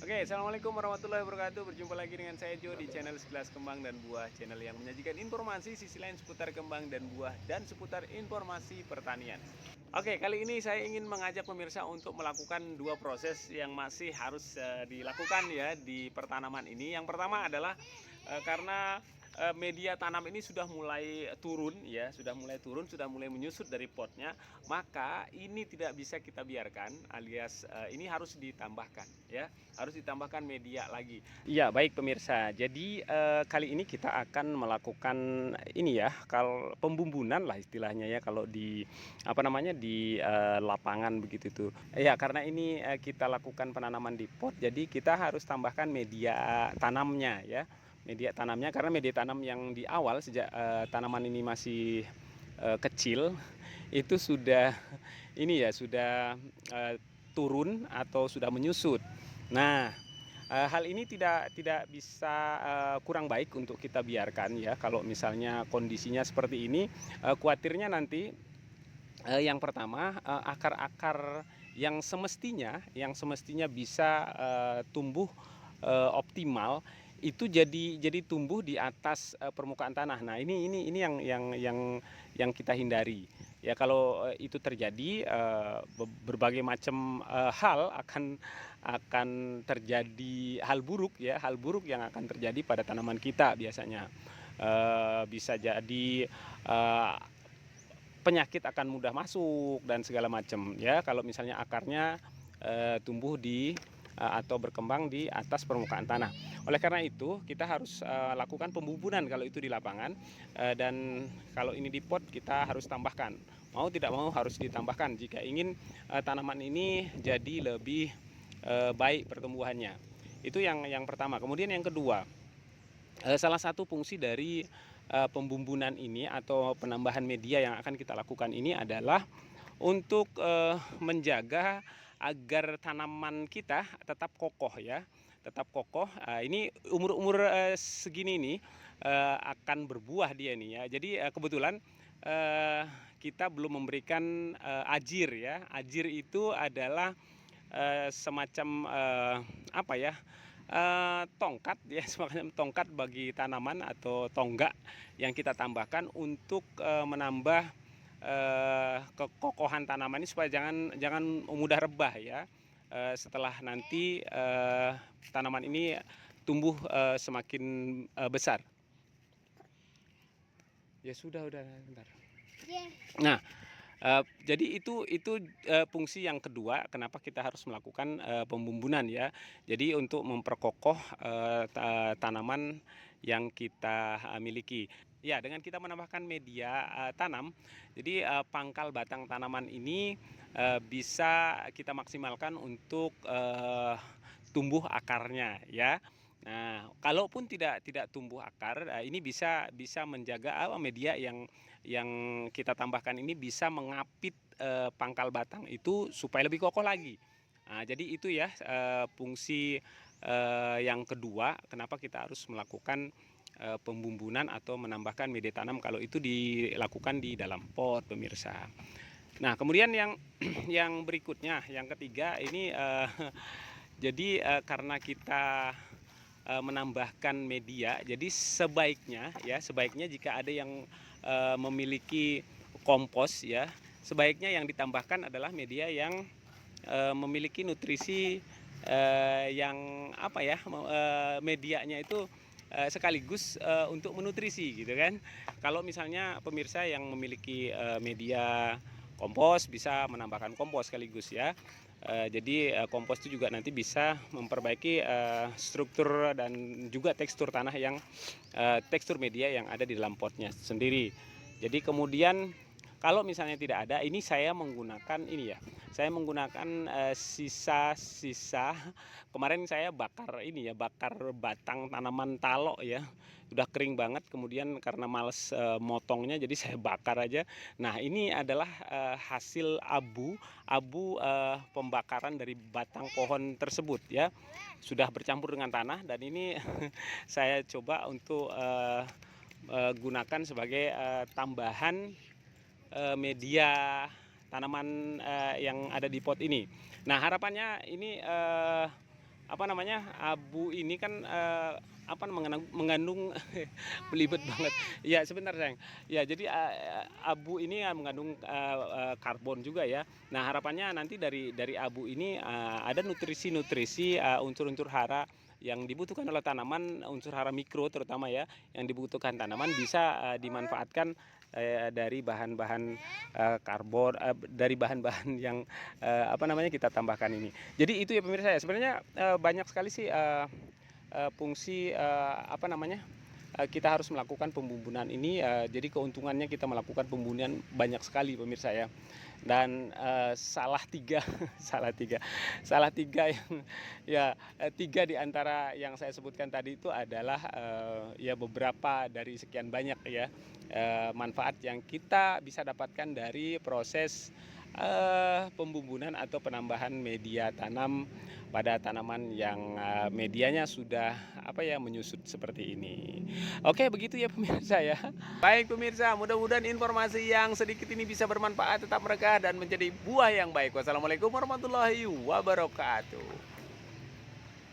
Oke, assalamualaikum warahmatullahi wabarakatuh. Berjumpa lagi dengan saya Jo di channel Sekilas Kembang dan Buah, channel yang menyajikan informasi sisi lain seputar kembang dan buah dan seputar informasi pertanian. Oke, kali ini saya ingin mengajak pemirsa untuk melakukan dua proses yang masih harus dilakukan ya di pertanaman ini. Yang pertama adalah karena media tanam ini sudah mulai turun ya, sudah mulai menyusut dari potnya, maka ini tidak bisa kita biarkan, alias ini harus ditambahkan ya, harus ditambahkan media lagi. Iya, baik pemirsa. Jadi kali ini kita akan melakukan ini ya, kalau pembumbunan lah istilahnya ya, kalau di apa namanya di lapangan begitu tuh. Ya, karena ini kita lakukan penanaman di pot, jadi kita harus tambahkan media tanamnya ya. Media tanamnya, karena media tanam yang di awal sejak tanaman ini masih kecil itu sudah ini ya, sudah turun atau sudah menyusut. Nah, hal ini tidak bisa kurang baik untuk kita biarkan ya. Kalau misalnya kondisinya seperti ini, khawatirnya nanti yang pertama, akar-akar yang semestinya bisa tumbuh optimal itu jadi tumbuh di atas permukaan tanah. Nah, ini yang kita hindari. Ya, kalau itu terjadi, berbagai macam hal akan terjadi, hal buruk ya, hal buruk yang akan terjadi pada tanaman kita biasanya. Bisa jadi penyakit akan mudah masuk dan segala macam ya, kalau misalnya akarnya tumbuh di atau berkembang di atas permukaan tanah. Oleh karena itu kita harus lakukan pembumbunan kalau itu di lapangan, dan kalau ini di pot kita harus tambahkan. Mau tidak mau harus ditambahkan jika ingin tanaman ini jadi lebih baik pertumbuhannya. Itu yang pertama. Kemudian yang kedua, salah satu fungsi dari pembumbunan ini atau penambahan media yang akan kita lakukan ini adalah untuk menjaga agar tanaman kita tetap kokoh ya, tetap kokoh. Ini umur-umur segini nih akan berbuah dia nih ya. Jadi kebetulan kita belum memberikan ajir ya. Ajir itu adalah semacam apa ya, tongkat ya, semacam tongkat bagi tanaman atau tonggak yang kita tambahkan untuk menambah kekokohan tanaman ini supaya jangan mudah rebah ya. Setelah nanti tanaman ini tumbuh semakin besar. Ya sudah bentar. Nah, jadi itu fungsi yang kedua kenapa kita harus melakukan pembumbunan ya. Jadi untuk memperkokoh tanaman yang kita miliki. Ya, dengan kita menambahkan media tanam, jadi pangkal batang tanaman ini bisa kita maksimalkan untuk tumbuh akarnya ya. Nah, kalaupun tidak tumbuh akar, ini bisa menjaga media yang kita tambahkan ini bisa mengapit pangkal batang itu supaya lebih kokoh lagi. Nah, jadi itu ya fungsi yang kedua kenapa kita harus melakukan pembumbunan atau menambahkan media tanam kalau itu dilakukan di dalam pot, pemirsa. Nah, kemudian yang yang berikutnya, yang ketiga ini jadi karena kita menambahkan media, jadi sebaiknya jika ada yang memiliki kompos ya, sebaiknya yang ditambahkan adalah media yang memiliki nutrisi yang apa ya, medianya itu sekaligus untuk menutrisi gitu kan. Kalau misalnya pemirsa yang memiliki media kompos bisa menambahkan kompos sekaligus ya. Jadi kompos itu juga nanti bisa memperbaiki struktur dan juga tekstur tanah yang tekstur media yang ada di dalam potnya sendiri. Jadi kemudian kalau misalnya tidak ada, ini saya menggunakan ini ya. Saya menggunakan sisa-sisa kemarin saya bakar ini ya, bakar batang tanaman talok ya. Udah kering banget, kemudian karena males motongnya jadi saya bakar aja. Nah, ini adalah hasil abu pembakaran dari batang pohon tersebut ya. Sudah bercampur dengan tanah dan ini saya coba untuk gunakan sebagai tambahan media tanaman yang ada di pot ini. Nah, harapannya ini apa namanya, abu ini kan, mengandung belibet banget. Ya sebentar sayang. Ya jadi, abu ini mengandung, karbon juga ya. Nah harapannya nanti dari abu ini, ada nutrisi-nutrisi, unsur-unsur hara yang dibutuhkan oleh tanaman, unsur hara mikro terutama ya, yang dibutuhkan tanaman bisa, dimanfaatkan, dari bahan-bahan, karbon, dari bahan-bahan yang, kita tambahkan ini. Jadi itu ya pemirsa ya, sebenarnya, banyak sekali sih, fungsi, kita harus melakukan pembumbunan ini, jadi keuntungannya kita melakukan pembumbunan banyak sekali pemirsa ya. Dan, salah tiga salah tiga yang ya, 3 di antara yang saya sebutkan tadi itu adalah, ya beberapa dari sekian banyak ya, manfaat yang kita bisa dapatkan dari proses, pembumbunan atau penambahan media tanam pada tanaman yang, medianya sudah menyusut seperti ini. Oke begitu ya pemirsa ya. Baik pemirsa, mudah-mudahan informasi yang sedikit ini bisa bermanfaat tetap mereka dan menjadi buah yang baik. Wassalamualaikum warahmatullahi wabarakatuh.